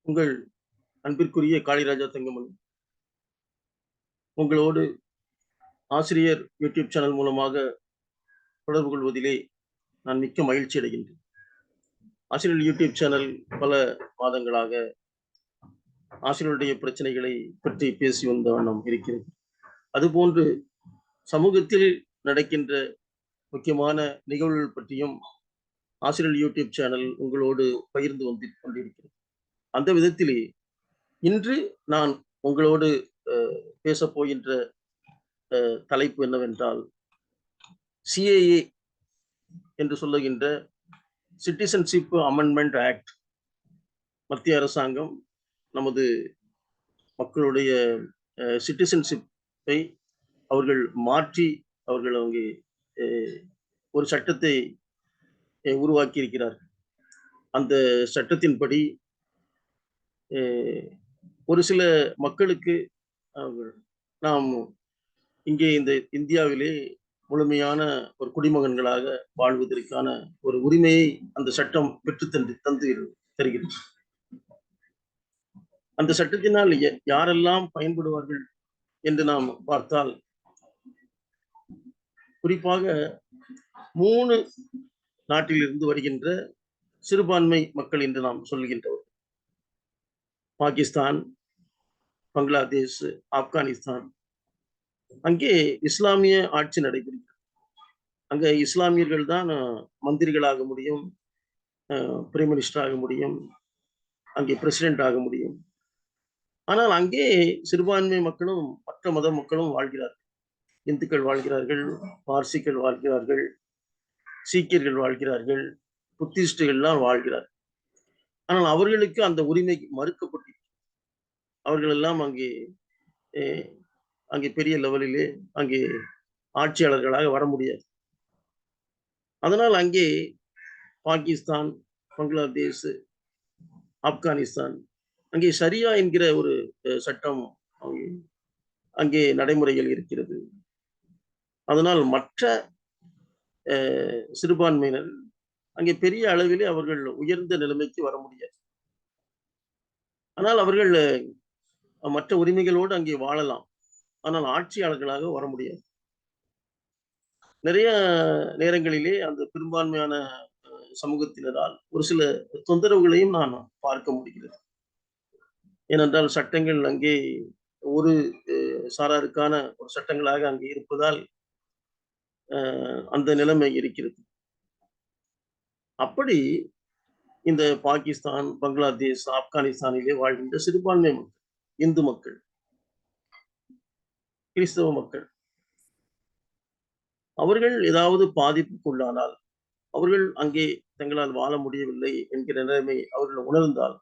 உங்கள் அன்பிற்குரிய காளிராஜா தங்கமணி உங்களோடு ஆசிரியர் யூடியூப் சேனல் மூலமாக தொடர்பு கொள்வதிலே நான் மிக்க மகிழ்ச்சி அடைகின்றேன். ஆசிரியர் யூடியூப் சேனல் பல மாதங்களாக ஆசிரியருடைய பிரச்சனைகளை பற்றி பேசி வந்த வண்ணம் இருக்கிறது. அதுபோன்று சமூகத்தில் நடக்கின்ற முக்கியமான நிகழ்வுகள் பற்றியும் ஆசிரியர் யூடியூப் சேனல் உங்களோடு பகிர்ந்து வந்து கொண்டிருக்கிறது. அந்த விதத்திலே இன்று நான் உங்களோடு பேசப் போகின்ற தலைப்பு என்னவென்றால், சிஏஏ என்று சொல்லுகின்ற சிட்டிசன்ஷிப் அமெண்ட்மெண்ட் ஆக்ட். மத்திய அரசாங்கம் நமது மக்களுடைய சிட்டிசன்ஷிப்பை அவர்கள் மாற்றி அவர்கள் அங்கே ஒரு சட்டத்தை உருவாக்கி இருக்கிறார்கள். அந்த சட்டத்தின்படி ஒரு சில மக்களுக்கு நாம் இங்கே இந்த இந்தியாவிலே முழுமையான ஒரு குடிமகன்களாக வாழ்வதற்கான ஒரு உரிமையை அந்த சட்டம் பெற்று தந்து தருகிறது. அந்த சட்டத்தினால் யாரெல்லாம் பயன்படுவார்கள் என்று நாம் பார்த்தால், குறிப்பாக 3 நாட்டிலிருந்து வருகின்ற சிறுபான்மை மக்கள் என்று நாம் சொல்கின்றவர். பாகிஸ்தான், பங்களாதேஷ், ஆப்கானிஸ்தான். அங்கே இஸ்லாமிய ஆட்சி நடைபெறுகிறது. அங்க இஸ்லாமியர்கள் தான் மந்திரிகளாக முடியும், பிரைம் மினிஸ்டர் ஆக முடியும், அங்கே பிரசிடென்ட் ஆக முடியும். ஆனால் அங்கே சிறுபான்மை மக்களும் மற்ற மத மக்களும் வாழ்கிறார்கள். இந்துக்கள் வாழ்கிறார்கள், பார்சிகள் வாழ்கிறார்கள், சீக்கியர்கள் வாழ்கிறார்கள், புத்திஸ்டுகள்லாம் வாழ்கிறார்கள். ஆனால் அவர்களுக்கு அந்த உரிமை மறுக்கப்பட்டு அவர்கள் எல்லாம் அங்கே பெரிய லெவலிலே அங்கே ஆட்சியாளர்களாக வர முடியாது. அதனால் அங்கே பாகிஸ்தான், பங்களாதேஷ், ஆப்கானிஸ்தான் அங்கே சரியா என்கிற ஒரு சட்டம் அங்கே நடைமுறைகள் இருக்கிறது. அதனால் மற்ற சிறுபான்மையினர் அங்கே பெரிய அளவிலே அவர்கள் உயர்ந்த நிலைமைக்கு வர முடியாது. ஆனால் அவர்கள் மற்ற உரிமைகளோடு அங்கே வாழலாம். ஆனால் ஆட்சியாளர்களாக வர முடியாது. நிறைய நேரங்களிலே அந்த பெரும்பான்மையான சமூகத்தினரால் ஒரு சில தொந்தரவுகளையும் நான் பார்க்க முடிகிறது. ஏனென்றால் சட்டங்கள் அங்கே ஒரு சாராருக்கான ஒரு சட்டங்களாக அங்கே இருப்பதால் அந்த நிலைமை இருக்கிறது. அப்படி இந்த பாகிஸ்தான், பங்களாதேஷ், ஆப்கானிஸ்தானிலே வாழ்கின்ற சிறுபான்மை மக்கள், இந்து மக்கள், கிறிஸ்தவ மக்கள், அவர்கள் ஏதாவது பாதிப்புக்குள்ளானால், அவர்கள் அங்கே தங்களால் வாழ முடியவில்லை என்கிற நிலைமை அவர்கள் உணர்ந்தால்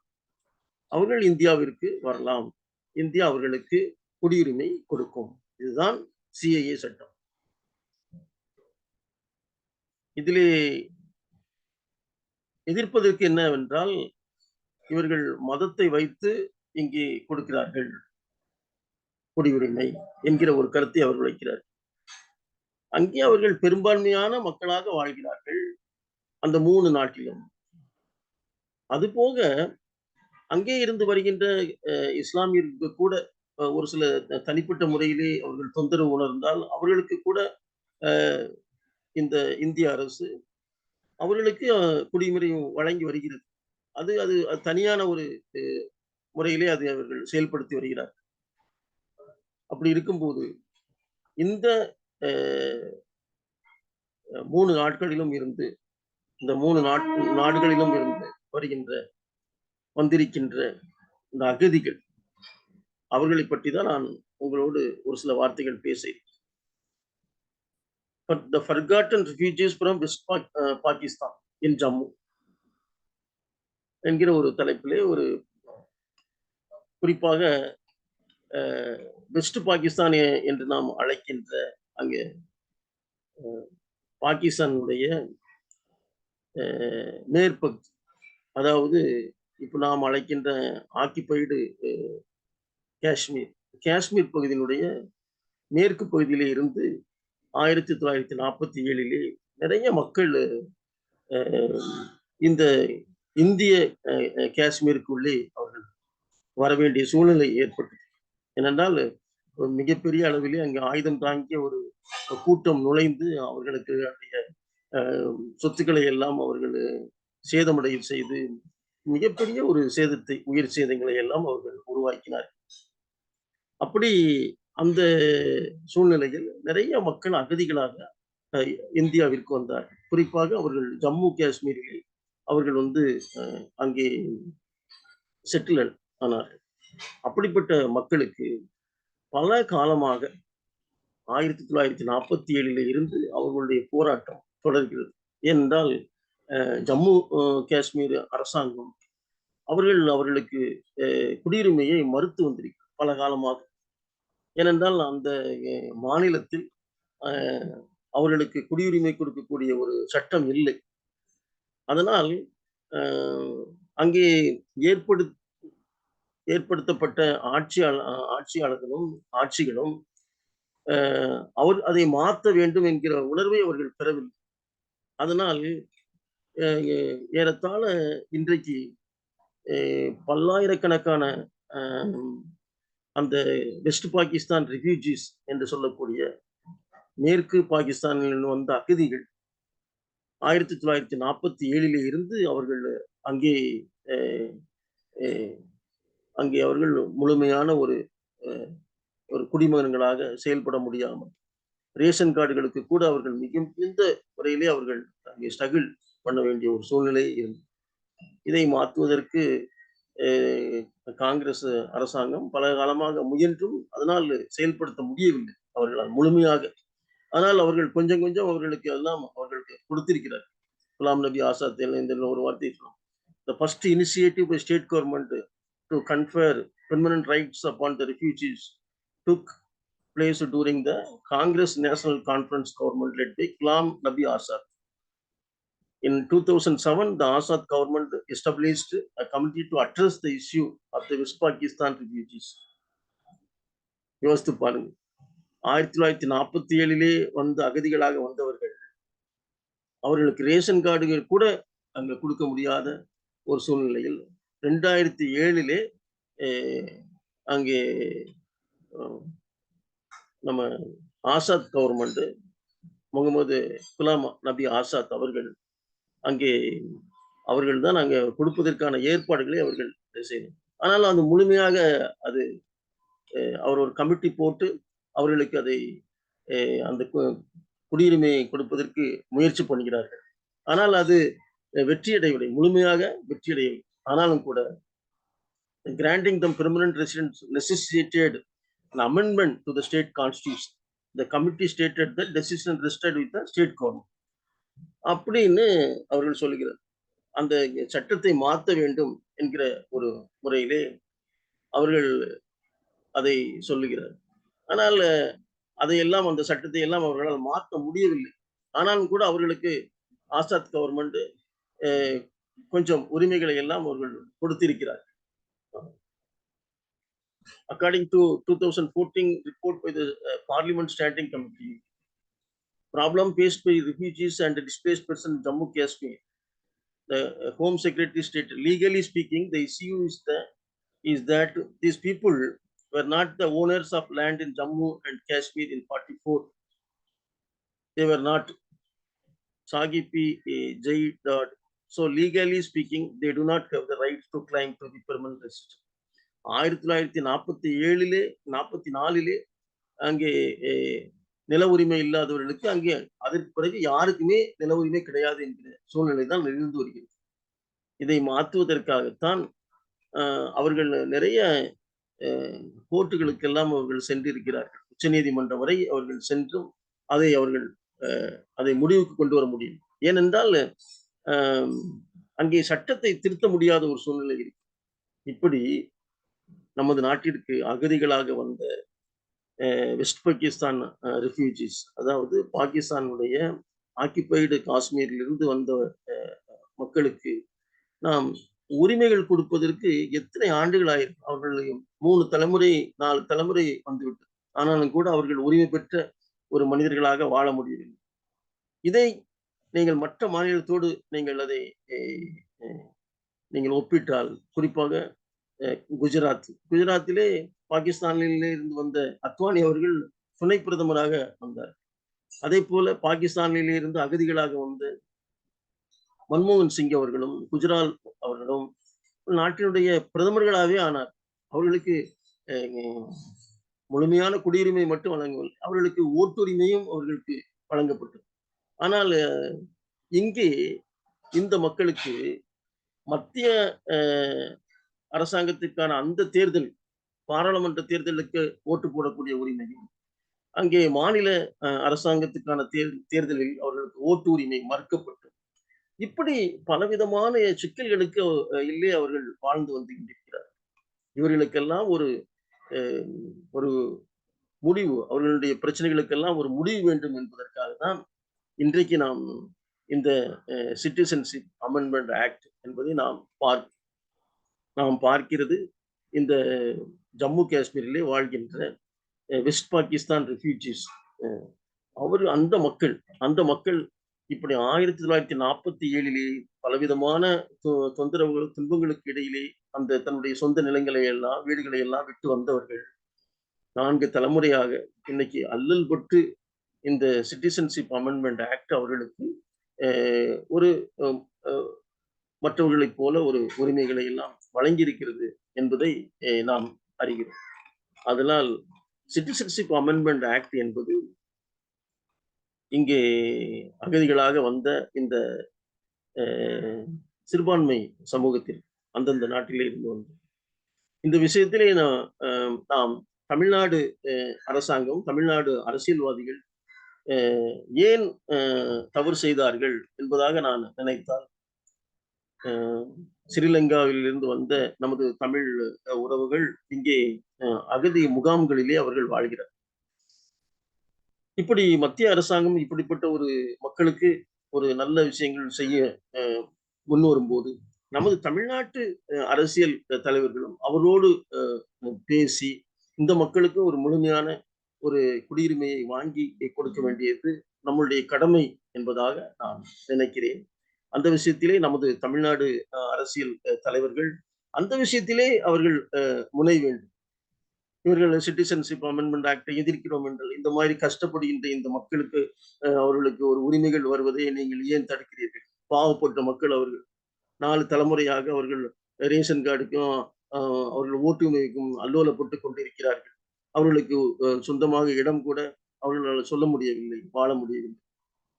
அவர்கள் இந்தியாவிற்கு வரலாம். இந்தியா அவர்களுக்கு குடியுரிமை கொடுக்கும். இதுதான் சிஏஏ சட்டம். இதிலே எதிர்ப்பதற்கு என்னவென்றால், இவர்கள் மதத்தை வைத்து இங்கே கொடுக்கிறார்கள் குடியுரிமை என்கிற ஒரு கருத்தை அவர்கள் வைக்கிறார்கள். அங்கே அவர்கள் பெரும்பான்மையான மக்களாக வாழ்கிறார்கள் அந்த 3 நாட்டிலும். அதுபோக அங்கே இருந்து வருகின்ற இஸ்லாமியர்களுக்கு கூட ஒரு சில தனிப்பட்ட முறையிலே அவர்கள் தொந்தரவு உணர்ந்தால் அவர்களுக்கு கூட இந்த இந்திய அரசு அவர்களுக்கு குடியுரிமை வழங்கி வருகிறது. அது அது தனியான ஒரு முறையிலே அதை அவர்கள் செயல்படுத்தி வருகிறார். அப்படி இருக்கும்போது இந்த 3 நாட்களிலும் இருந்து இந்த 3 நாடுகளிலும் இருந்து வந்திருக்கின்ற இந்த அகதிகள், அவர்களை பற்றி தான் நான் உங்களோடு ஒரு சில வார்த்தைகள் பேசுகிறேன். The forgotten refugees from West Pakistan in Jammu என்கிற ஒரு தலைப்பிலே ஒரு குறிப்பாக வெஸ்ட் பாகிஸ்தான் என்று நாம் அழைக்கின்ற அங்கே பாகிஸ்தானுடைய மேற்பகுதி, அதாவது இப்ப நாம் அழைக்கின்ற ஆக்கிபைடு காஷ்மீர் பகுதியினுடைய மேற்கு பகுதியிலே இருந்து 1947 நிறைய மக்கள் இந்த இந்திய காஷ்மீருக்குள்ளே அவர்கள் வரவேண்டிய சூழ்நிலை ஏற்பட்டது. ஏனென்றால் மிகப்பெரிய அளவிலே அங்கே ஆயுதம் தாங்கிய ஒரு கூட்டம் நுழைந்து அவர்களுக்கு சொத்துக்களை எல்லாம் அவர்கள் சேதமடைய செய்து மிகப்பெரிய ஒரு சேதத்தை, உயிர் சேதங்களை எல்லாம் அவர்கள் உருவாக்கினார். அப்படி அந்த சூழ்நிலையில் நிறைய மக்கள் அகதிகளாக இந்தியாவிற்கு வந்தார். குறிப்பாக அவர்கள் ஜம்மு காஷ்மீரிலே அவர்கள் வந்து அங்கே செட்டில் ஆனார்கள். அப்படிப்பட்ட மக்களுக்கு பல காலமாக 1947 இருந்து அவர்களுடைய போராட்டம் தொடர்கிறது. ஏனென்றால் ஜம்மு காஷ்மீர் அரசாங்கம் அவர்களுக்கு குடியுரிமையை மறுத்து வந்திருக்கிறது பல காலமாக. ஏனென்றால் அந்த மாநிலத்தில் அவர்களுக்கு குடியுரிமை கொடுக்கக்கூடிய ஒரு சட்டம் இல்லை. அதனால் அங்கே ஏற்படுத்தப்பட்ட ஆட்சியாளர்களும் ஆட்சிகளும் அதை மாற்ற வேண்டும் என்கிற உணர்வை அவர்கள் பெறவில்லை. அதனால் ஏறத்தாழ இன்றைக்கு பல்லாயிரக்கணக்கான அந்த வெஸ்ட் பாகிஸ்தான் ரெஃப்யூஜிஸ் என்று சொல்லக்கூடிய மேற்கு பாகிஸ்தானில் வந்த அகதிகள் 1947 இருந்து அவர்கள் அங்கே அங்கே அவர்கள் முழுமையான ஒரு குடிமகன்களாக செயல்பட முடியாமல் ரேஷன் கார்டுகளுக்கு கூட அவர்கள் மிகுந்த முறையிலே அவர்கள் அங்கே ஸ்ட்ரகிள் பண்ண வேண்டிய ஒரு சூழ்நிலை இருந்தது. இதை மாற்றுவதற்கு காங்கிரஸ் அரசாங்கம் பல காலமாக முயன்றும் அதனால் செயல்படுத்த முடியவில்லை அவர்களால் முழுமையாக. ஆனால் அவர்கள் கொஞ்சம் கொஞ்சம் அவர்களுக்கு எல்லாம் அவர்களுக்கு கொடுத்திருக்கிறார். குலாம் நபி ஆசாத் என்ற ஒரு வார்த்தை சொன்னோம். The first initiative by state government to confer permanent rights upon the refugees took place during the Congress National Conference government led by Ghulam Nabi Azad. In 2007, the Azad government established a committee to address the issue of the West Pakistan refugees. யோசித்து பாருங்க, 1947 வந்த அகதிகளாக வந்தவர்கள் அவர்களுக்கு ration கார்டுகள் கூட அங்க கொடுக்க முடியாத ஒரு சூழ்நிலையில் 2007 அங்கே நம்ம ஆசாத் கவர்மெண்ட் முகமது குலாம் நபி ஆசாத் அவர்கள் அங்கே அவர்கள் தான் அங்கே கொடுப்பதற்கான ஏற்பாடுகளை அவர்கள் செய்தார். ஆனால் அது முழுமையாக அது அவர் ஒரு கமிட்டி போட்டு அவர்களுக்கு அதை அந்த குடியுரிமையை கொடுப்பதற்கு முயற்சி பண்ணுகிறார்கள். ஆனால் அது வெற்றியடையவில்லை, முழுமையாக வெற்றியடையவில்லை. ஆனாலும் கூட granting them permanent residence necessitated an amendment to the state constitution. The committee stated that decision rested with the state government. அப்படின்னு அவர்கள் சொல்லுகிறார். அந்த சட்டத்தை மாற்ற வேண்டும் என்கிற ஒரு முறையிலே அவர்கள் அதை சொல்லுகிறார். ஆனால் அதையெல்லாம் அந்த சட்டத்தை எல்லாம் அவர்களால் மாற்ற முடியவில்லை. ஆனாலும் கூட அவர்களுக்கு ஆசாத் கவர்மெண்ட் கொஞ்சம் உரிமைகளை எல்லாம் அவர்கள் கொடுத்திருக்கிறார். According to 2014 report by the Parliament Standing Committee, problem faced by refugees and displaced persons in Jammu Kashmir, the Home Secretary stated, legally speaking, the issue is that these people were not the owners of land in Jammu and Kashmir in 44. They were not. Sagipi J. So legally speaking, they do not have the right to claim to be permanent resident. 1947 அங்கே நில உரிமை இல்லாதவர்களுக்கு அங்கே அதற்கு பிறகு யாருக்குமே நில உரிமை கிடையாது என்கிற சூழ்நிலை தான் இருந்து வருகிறது. இதை மாற்றுவதற்காகத்தான் அவர்கள் நிறைய கோர்ட்டுகளுக்கெல்லாம் அவர்கள் சென்றிருக்கிறார்கள். உச்ச நீதிமன்றம் வரை அவர்கள் சென்றும் அதை முடிவுக்கு கொண்டு வர முடியும். ஏனென்றால் அங்கே சட்டத்தை திருத்த முடியாத ஒரு சூழ்நிலை இருக்கு. இப்படி நமது நாட்டிற்கு அகதிகளாக வந்த வெஸ்ட் பாகிஸ்தான் ரெஃப்யூஜிஸ், அதாவது பாகிஸ்தானுடைய ஆக்கிபைடு காஷ்மீரிலிருந்து வந்த மக்களுக்கு நாம் உரிமைகள் கொடுப்பதற்கு எத்தனை ஆண்டுகள் ஆயிருக்கு. அவர்கள் 3 தலைமுறை 4 தலைமுறை வந்துவிட்டு, ஆனாலும் கூட அவர்கள் உரிமை பெற்ற ஒரு மனிதர்களாக வாழ முடியவில்லை. இதை நீங்கள் மற்ற மாநிலத்தோடு நீங்கள் அதை நீங்கள் ஒப்பிட்டால், குறிப்பாக குஜராத். குஜராத்திலே பாகிஸ்தானிலே இருந்து வந்த அத்வானி அவர்கள் துணை பிரதமராக வந்தார். அதேபோல பாகிஸ்தானிலே இருந்து அகதிகளாக வந்த மன்மோகன் சிங் அவர்களும், குஜரால் அவர்களும் நாட்டினுடைய பிரதமர்களாவே ஆனார். அவர்களுக்கு அ முழுமையான குடியுரிமை மட்டும் வழங்கவில்லை. அவர்களுக்கு ஓட்டுரிமையும் அவர்களுக்கு வழங்கப்பட்டது. ஆனால் இங்கே இந்த மக்களுக்கு மத்திய அ அரசாங்கத்திற்கான அந்த தேர்தல், பாராளுமன்ற தேர்தலுக்கு ஓட்டு போடக்கூடிய உரிமையும், அங்கே மாநில அரசாங்கத்துக்கான தேர்தலில் அவர்களுக்கு ஓட்டு உரிமை மறுக்கப்பட்டது. இப்படி பலவிதமான சிக்கல்களுக்கு உள்ளே அவர்கள் வாழ்ந்து வந்து கொண்டிருக்கிறார். இவர்களுக்கெல்லாம் அ ஒரு முடிவு, அவர்களுடைய பிரச்சனைகளுக்கெல்லாம் ஒரு முடிவு வேண்டும் என்பதற்காக தான் இன்றைக்கு நாம் இந்த சிட்டிசன்ஷிப் அமெண்ட்மென்ட் ஆக்ட் என்பதை நாம் பார்க்கிறது. இந்த ஜம்மு காஷ்மீரிலே வாழ்கின்ற வெஸ்ட் பாகிஸ்தான் ரெஃப்யூஜீஸ் அ அவரு அந்த மக்கள் இப்படி 1947லே பலவிதமான தொந்தரவுகள், துன்பங்களுக்கு இடையிலே அந்த தன்னுடைய சொந்த நிலங்களை எல்லாம், வீடுகளை எல்லாம் விட்டு வந்தவர்கள். 4 தலைமுறையாக இன்னைக்கு அல்லல் பட்டு இந்த சிட்டிசன்ஷிப் அமெண்ட்மென்ட் ஆக்ட் அவர்களுக்கு அ ஒரு அம் அ மற்றவர்களைப் போல ஒரு உரிமைகளை எல்லாம் வழங்கியிருக்கிறது என்பதை நாம் அறிகிறோம். அதனால் சிட்டிசன்ஷிப் அமெண்ட்மென்ட் ஆக்ட் என்பது இங்கே அகதிகளாக வந்த இந்த அ சிறுபான்மை சமூகத்தில் அந்தந்த நாட்டிலே இருந்து வந்து இந்த விஷயத்திலே நாம் தமிழ்நாடு அ அரசாங்கம், தமிழ்நாடு அரசியல்வாதிகள் அ ஏன் தவறு செய்தார்கள் என்பதாக நான் நினைத்தால், அ ஸ்ரீலங்காவில் இருந்து வந்த நமது தமிழ் உறவுகள் இங்கே அகதி முகாம்களிலே அவர்கள் வாழ்கிறார். இப்படி மத்திய அரசாங்கம் இப்படிப்பட்ட ஒரு மக்களுக்கு ஒரு நல்ல விஷயங்கள் செய்ய அ முன்வரும்போது, நமது தமிழ்நாட்டு அரசியல் தலைவர்களும் அவரோடு பேசி, இந்த மக்களுக்கு ஒரு முழுமையான ஒரு குடியுரிமையை வாங்கி கொடுக்க வேண்டியது நம்முடைய கடமை என்பதாக நான் நினைக்கிறேன். அந்த விஷயத்திலே நமது தமிழ்நாடு அரசியல் தலைவர்கள் அந்த விஷயத்திலே அவர்கள் முனைய வேண்டும். இவர்கள் சிட்டிசன்ஷிப் அமெண்ட்மென்ட் ஆக்ட்டை எதிர்க்கிறோம் என்று இந்த மாதிரி கஷ்டப்படுகின்ற இந்த மக்களுக்கு அவர்களுக்கு ஒரு உரிமைகள் வருவதை நீங்கள் ஏன் தடுக்கிறீர்கள்? பாவப்பட்ட மக்கள் அவர்கள். 4 தலைமுறையாக அவர்கள் ரேஷன் கார்டுக்கும், அவர்கள் ஓட்டுரிமைக்கும் அல்லோலப்பட்டுக் கொண்டிருக்கிறார்கள். அவர்களுக்கு சொந்தமாக இடம் கூட அவர்களால் சொல்ல முடியவில்லை, வாழ முடியவில்லை.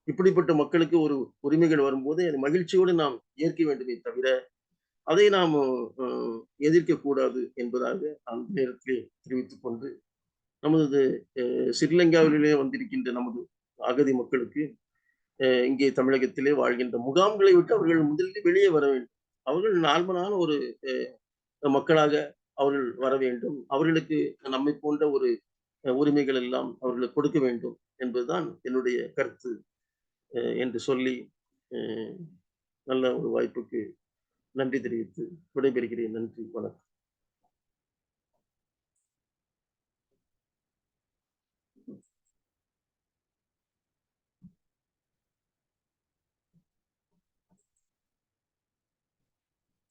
இப்படிப்பட்ட மக்களுக்கு ஒரு உரிமைகள் வரும்போது, அதை மகிழ்ச்சியோடு நாம் ஏற்க வேண்டுமே தவிர, அதை நாம் அ எதிர்க்கக்கூடாது என்பதாக அந்த நேரத்திலே தெரிவித்துக் கொண்டு, நமது ஸ்ரீலங்காவிலே வந்திருக்கின்ற நமது அகதி மக்களுக்கு இங்கே தமிழகத்திலே வாழ்கின்ற முகாம்களை விட்டு அவர்கள் முதலில் வெளியே வர வேண்டும். அவர்கள் நார்மலான ஒரு மக்களாக அவர்கள் வர வேண்டும். அவர்களுக்கு நம்மைப் போன்ற ஒரு உரிமைகள் எல்லாம் அவர்களுக்கு கொடுக்க வேண்டும் என்பதுதான் என்னுடைய கருத்து என்று சொல்லி, அ நல்ல ஒரு வாய்ப்புக்கு நன்றி தெரிவித்து விடைபெறுகிறேன். நன்றி, வணக்கம்.